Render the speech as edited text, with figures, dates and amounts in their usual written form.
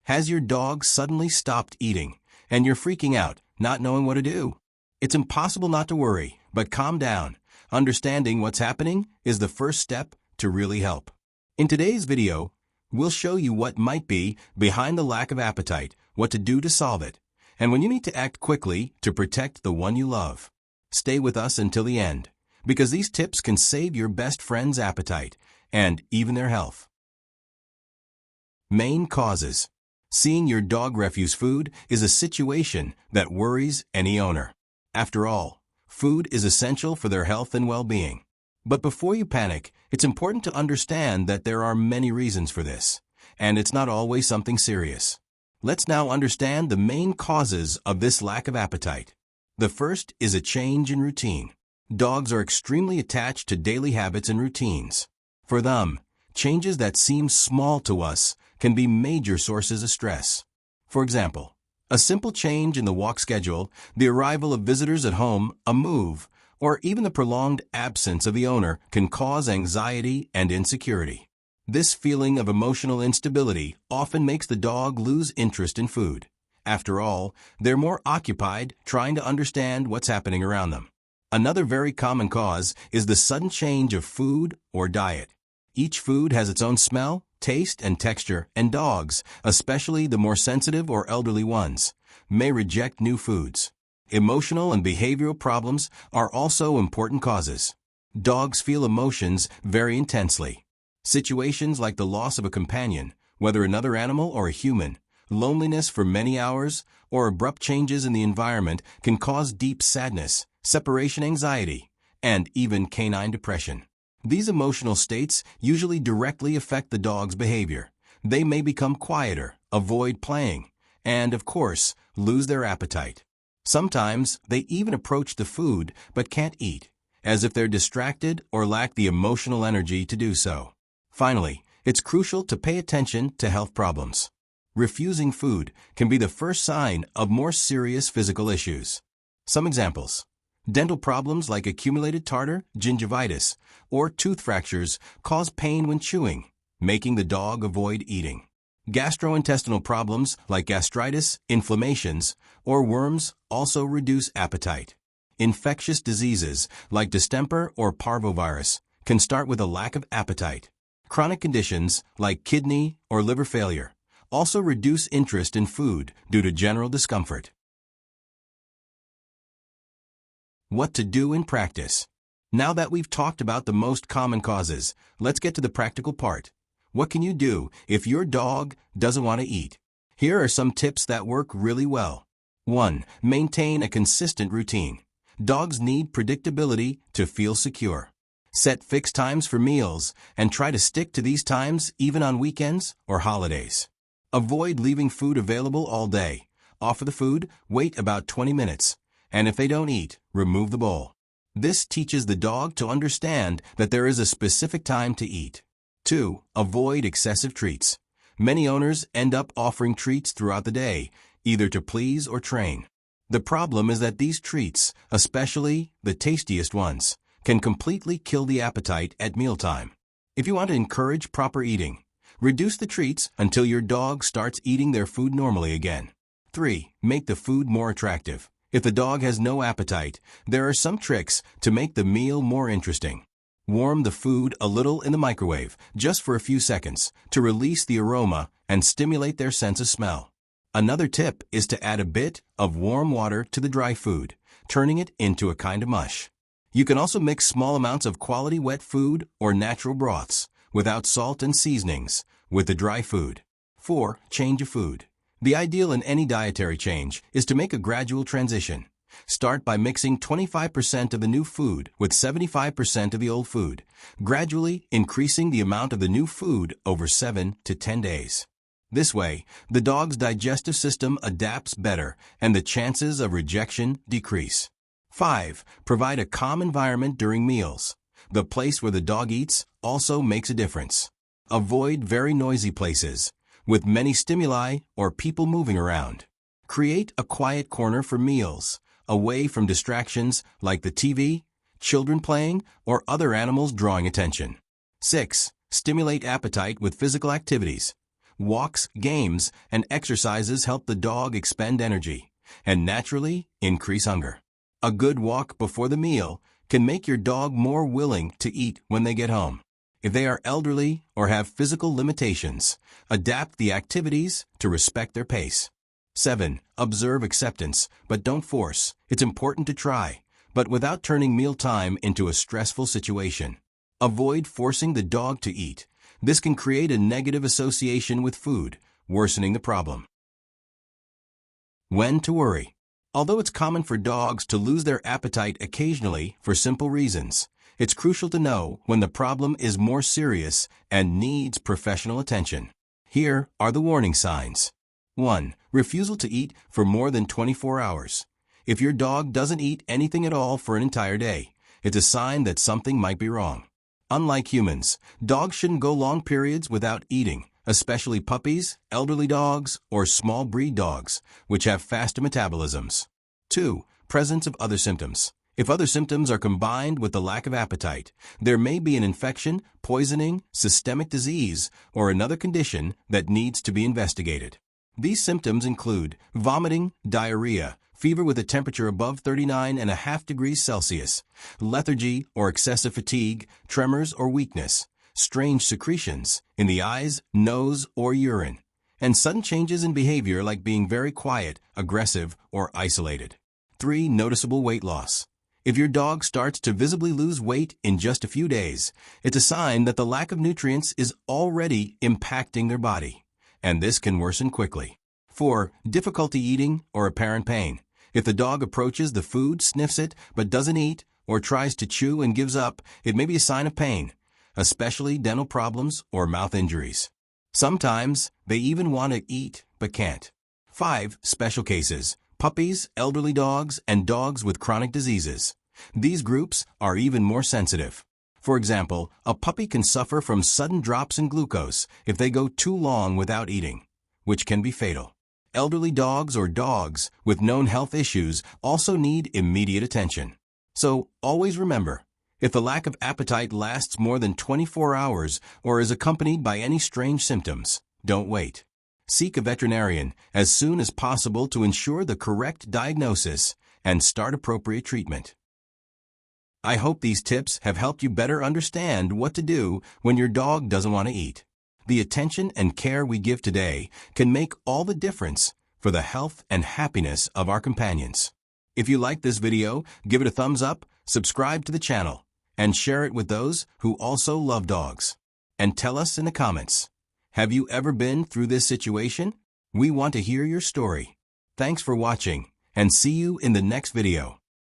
Has your dog suddenly stopped eating, and you're freaking out, not knowing what to do? It's impossible not to worry, but calm down. Understanding what's happening is the first step to really help. In today's video, we'll show you what might be behind the lack of appetite, what to do to solve it, and when you need to act quickly to protect the one you love. Stay with us until the end, because these tips can save your best friend's appetite and even their health. Main causes. Seeing your dog refuse food is a situation that worries any owner. After all, food is essential for their health and well-being. But before you panic, it's important to understand that there are many reasons for this, and it's not always something serious. Let's now understand the main causes of this lack of appetite. The first is a change in routine. Dogs are extremely attached to daily habits and routines. For them, changes that seem small to us can be major sources of stress. For example, a simple change in the walk schedule, the arrival of visitors at home, a move, or even the prolonged absence of the owner can cause anxiety and insecurity. This feeling of emotional instability often makes the dog lose interest in food. After all, they're more occupied trying to understand what's happening around them. Another very common cause is the sudden change of food or diet. Each food has its own smell, taste, and texture, and dogs, especially the more sensitive or elderly ones, may reject new foods. Emotional and behavioral problems are also important causes. Dogs feel emotions very intensely. Situations like the loss of a companion, whether another animal or a human, loneliness for many hours, or abrupt changes in the environment can cause deep sadness, separation anxiety, and even canine depression. These emotional states usually directly affect the dog's behavior. They may become quieter, avoid playing, and, of course, lose their appetite. Sometimes they even approach the food but can't eat, as if they're distracted or lack the emotional energy to do so. Finally, it's crucial to pay attention to health problems. Refusing food can be the first sign of more serious physical issues. Some examples. Dental problems like accumulated tartar, gingivitis, or tooth fractures cause pain when chewing, making the dog avoid eating. Gastrointestinal problems like gastritis, inflammations, or worms also reduce appetite. Infectious diseases like distemper or parvovirus can start with a lack of appetite. Chronic conditions like kidney or liver failure also reduce interest in food due to general discomfort. What to do in practice. Now that we've talked about the most common causes, let's get to the practical part. What can you do if your dog doesn't want to eat? Here are some tips that work really well. 1. Maintain a consistent routine. Dogs need predictability to feel secure. Set fixed times for meals and try to stick to these times even on weekends or holidays. Avoid leaving food available all day. Offer the food, wait about 20 minutes. And if they don't eat, remove the bowl. This teaches the dog to understand that there is a specific time to eat. 2. Avoid excessive treats. Many owners end up offering treats throughout the day, either to please or train. The problem is that these treats, especially the tastiest ones, can completely kill the appetite at mealtime. If you want to encourage proper eating, reduce the treats until your dog starts eating their food normally again. 3. Make the food more attractive. If the dog has no appetite, there are some tricks to make the meal more interesting. Warm the food a little in the microwave, just for a few seconds, to release the aroma and stimulate their sense of smell. Another tip is to add a bit of warm water to the dry food, turning it into a kind of mush. You can also mix small amounts of quality wet food or natural broths, without salt and seasonings, with the dry food. 4. Change of food. The ideal in any dietary change is to make a gradual transition. Start by mixing 25% of the new food with 75% of the old food, gradually increasing the amount of the new food over 7 to 10 days. This way, the dog's digestive system adapts better and the chances of rejection decrease. 5. Provide a calm environment during meals. The place where the dog eats also makes a difference. Avoid very noisy places, with many stimuli or people moving around. Create a quiet corner for meals, away from distractions like the TV, children playing, or other animals drawing attention. 6. Stimulate appetite with physical activities. Walks, games, and exercises help the dog expend energy and naturally increase hunger. A good walk before the meal can make your dog more willing to eat when they get home. If they are elderly or have physical limitations, adapt the activities to respect their pace. 7. Observe acceptance, but don't force. It's important to try, but without turning mealtime into a stressful situation. Avoid forcing the dog to eat. This can create a negative association with food, worsening the problem. When to worry. Although it's common for dogs to lose their appetite occasionally for simple reasons, it's crucial to know when the problem is more serious and needs professional attention. Here are the warning signs. 1. Refusal to eat for more than 24 hours. If your dog doesn't eat anything at all for an entire day, it's a sign that something might be wrong. Unlike humans, dogs shouldn't go long periods without eating, especially puppies, elderly dogs, or small breed dogs, which have faster metabolisms. 2. Presence of other symptoms. If other symptoms are combined with the lack of appetite, there may be an infection, poisoning, systemic disease, or another condition that needs to be investigated. These symptoms include vomiting, diarrhea, fever with a temperature above 39.5 degrees Celsius, lethargy or excessive fatigue, tremors or weakness, strange secretions in the eyes, nose, or urine, and sudden changes in behavior like being very quiet, aggressive, or isolated. 3. Noticeable weight loss. If your dog starts to visibly lose weight in just a few days, it's a sign that the lack of nutrients is already impacting their body, and this can worsen quickly. 4. Difficulty eating or apparent pain. If the dog approaches the food, sniffs it, but doesn't eat, or tries to chew and gives up, it may be a sign of pain, especially dental problems or mouth injuries. Sometimes they even want to eat but can't. 5. Special cases. Puppies, elderly dogs, and dogs with chronic diseases. These groups are even more sensitive. For example, a puppy can suffer from sudden drops in glucose if they go too long without eating, which can be fatal. Elderly dogs or dogs with known health issues also need immediate attention. So always remember, if the lack of appetite lasts more than 24 hours or is accompanied by any strange symptoms, don't wait. Seek a veterinarian as soon as possible to ensure the correct diagnosis and start appropriate treatment. I hope these tips have helped you better understand what to do when your dog doesn't want to eat. The attention and care we give today can make all the difference for the health and happiness of our companions. If you like this video, give it a thumbs up, subscribe to the channel, and share it with those who also love dogs. And tell us in the comments, have you ever been through this situation? We want to hear your story. Thanks for watching, and see you in the next video.